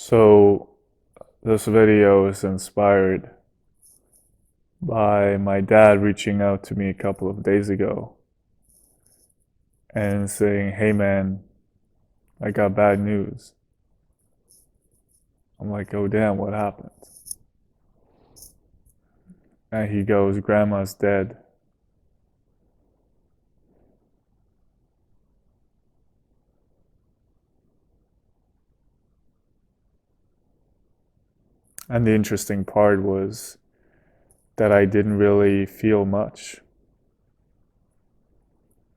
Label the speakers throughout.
Speaker 1: So, this video is inspired by my dad reaching out to me a couple of days ago and saying, "Hey man, I got bad news." I'm like, "Oh damn, what happened?" And he goes, "Grandma's dead." And the interesting part was that I didn't really feel much.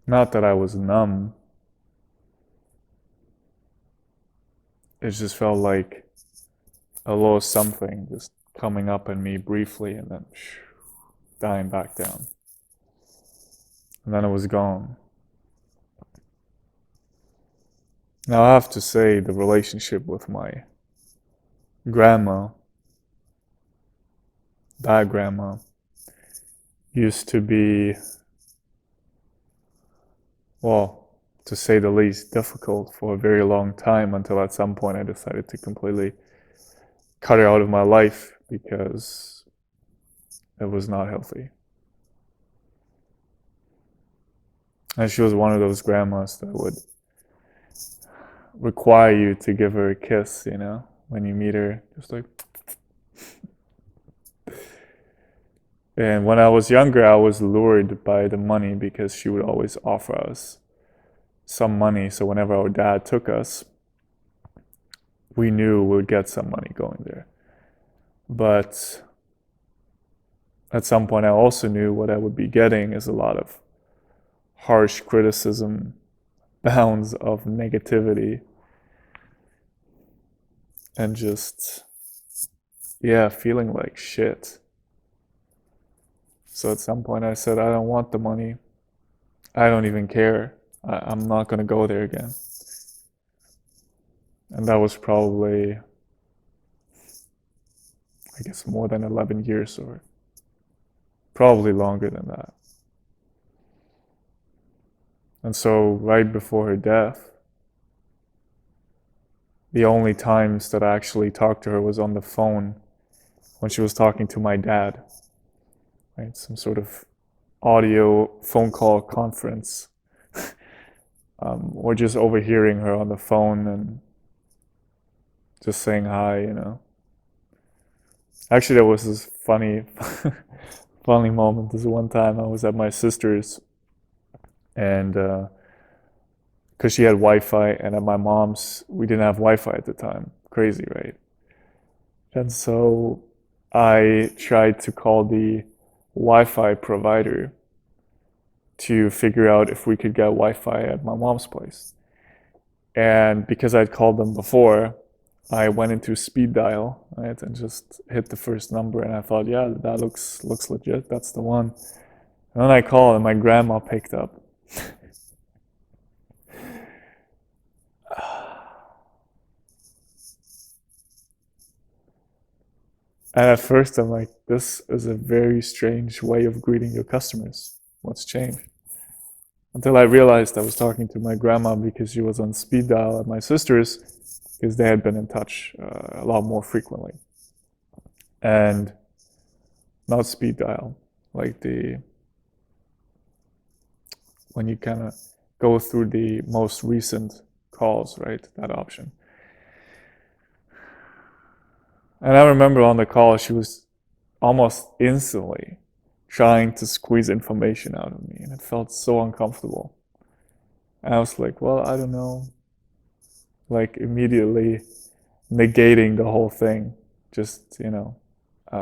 Speaker 1: Not that I was numb, it just felt like a little something just coming up in me briefly and then dying back down. And then it was gone. Now I have to say the relationship with my grandma, that grandma, used to be, well, to say the least, difficult for a very long time until at some point I decided to completely cut her out of my life because it was not healthy. And she was one of those grandmas that would require you to give her a kiss, when you meet her, just like. And when I was younger, I was lured by the money because she would always offer us some money. So whenever our dad took us, we knew we would get some money going there. But at some point, I also knew what I would be getting is a lot of harsh criticism, bounds of negativity, and just, yeah, feeling like shit. So at some point, I said, I don't want the money. I don't even care. I'm not going to go there again. And that was probably, I guess, more than 11 years or probably longer than that. And so right before her death, the only times that I actually talked to her was on the phone when she was talking to my dad, right? Some sort of audio phone call conference, or just overhearing her on the phone and just saying hi. Actually, there was this funny moment. This one time I was at my sister's, and because she had Wi-Fi, and at my mom's we didn't have Wi-Fi at the time. Crazy, right? And so I tried to call the Wi-Fi provider to figure out if we could get Wi-Fi at my mom's place. And because I'd called them before, I went into speed dial, right, and just hit the first number, and I thought, yeah, that looks legit. That's the one. And then I called, and my grandma picked up. And at first, I'm like, this is a very strange way of greeting your customers. What's changed? Until I realized I was talking to my grandma because she was on speed dial at my sister's because they had been in touch a lot more frequently. And not speed dial, like when you kind of go through the most recent calls, right? That option. And I remember on the call, she was almost instantly trying to squeeze information out of me, and it felt so uncomfortable. And I was like, well, I don't know. Like immediately negating the whole thing, just,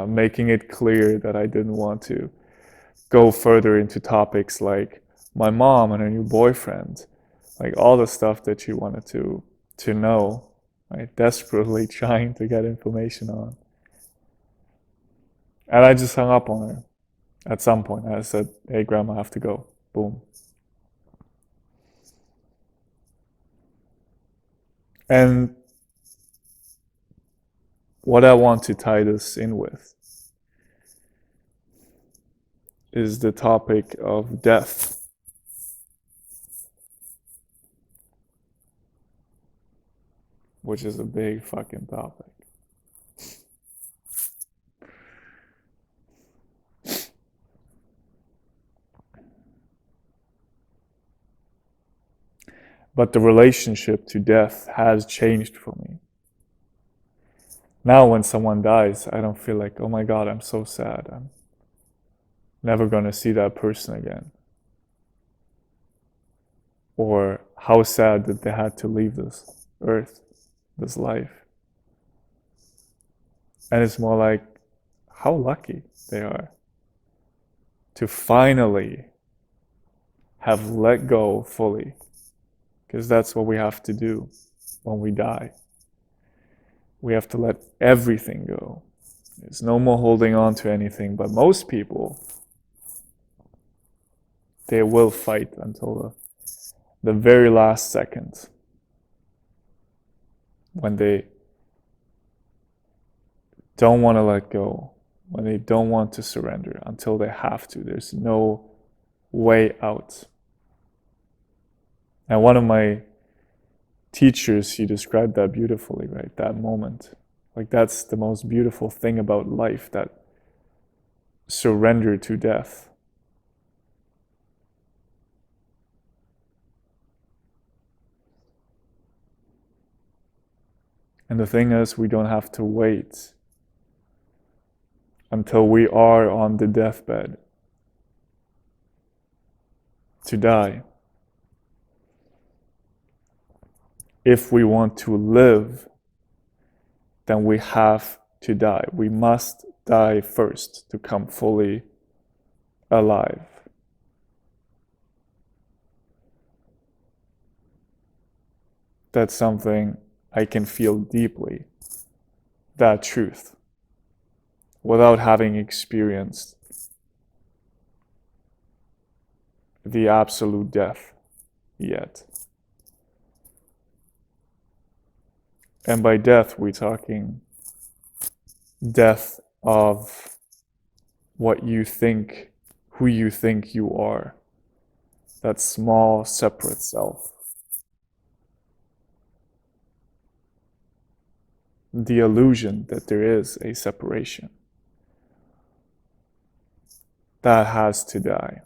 Speaker 1: making it clear that I didn't want to go further into topics like my mom and her new boyfriend, like all the stuff that she wanted to know, right? Desperately trying to get information on. And I just hung up on her at some point. I said, hey, grandma, I have to go. Boom. And what I want to tie this in with is the topic of death. which is a big fucking topic. But the relationship to death has changed for me. Now when someone dies, I don't feel like, oh my God, I'm so sad. I'm never going to see that person again. Or how sad that they had to leave this earth, this life. And it's more like, how lucky they are to finally have let go fully. Because that's what we have to do when we die. We have to let everything go. There's no more holding on to anything, but most people, they will fight until the very last second when they don't want to let go, when they don't want to surrender, until they have to. There's no way out. And one of my teachers, he described that beautifully, right? That moment. Like that's the most beautiful thing about life, that surrender to death. And the thing is, we don't have to wait until we are on the deathbed to die. If we want to live, then we have to die. We must die first to come fully alive. That's something I can feel deeply, that truth, without having experienced the absolute death yet. And by death, we're talking death of what you think, who you think you are, that small, separate self. The illusion that there is a separation. That has to die.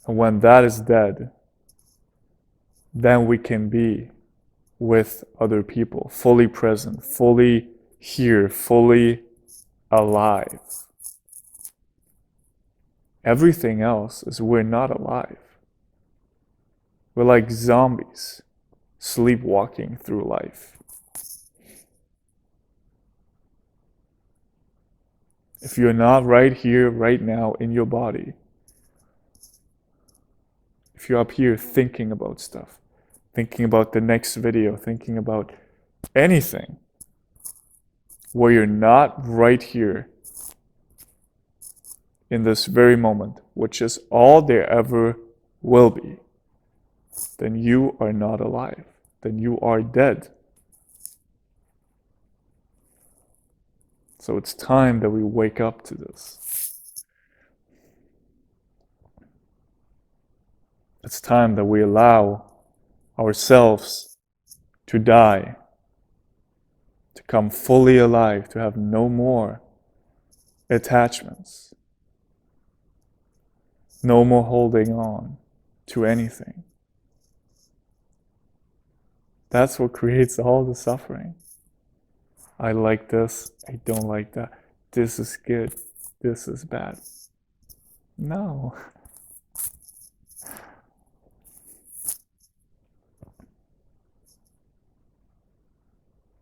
Speaker 1: And when that is dead, then we can be with other people, fully present, fully here, fully alive. Everything else is we're not alive. We're like zombies, sleepwalking through life. If you're not right here, right now, in your body, if you're up here thinking about stuff, thinking about the next video, thinking about anything, where you're not right here in this very moment, which is all there ever will be, then you are not alive. Then you are dead. So it's time that we wake up to this. It's time that we allow ourselves to die, to come fully alive, to have no more attachments, no more holding on to anything. That's what creates all the suffering. I like this, I don't like that. This is good, this is bad. No.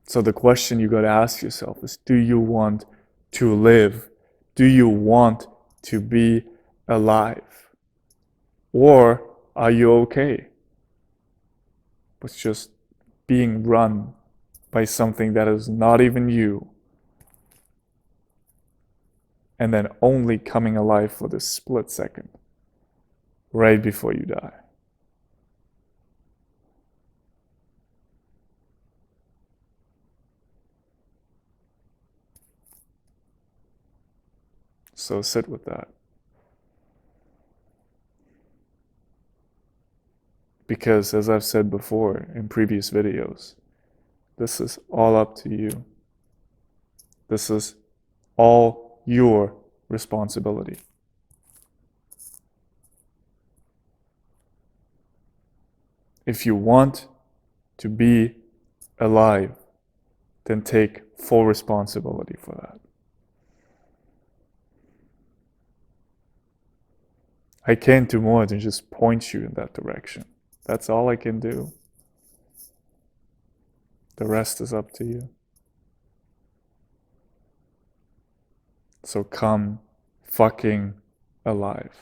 Speaker 1: So the question you got to ask yourself is, do you want to live? Do you want to be alive? Or are you okay with just being run by something that is not even you, and then only coming alive for this split second right before you die? So sit with that. Because, as I've said before in previous videos, this is all up to you. This is all your responsibility. If you want to be alive, then take full responsibility for that. I can't do more than just point you in that direction. That's all I can do. The rest is up to you. So come fucking alive.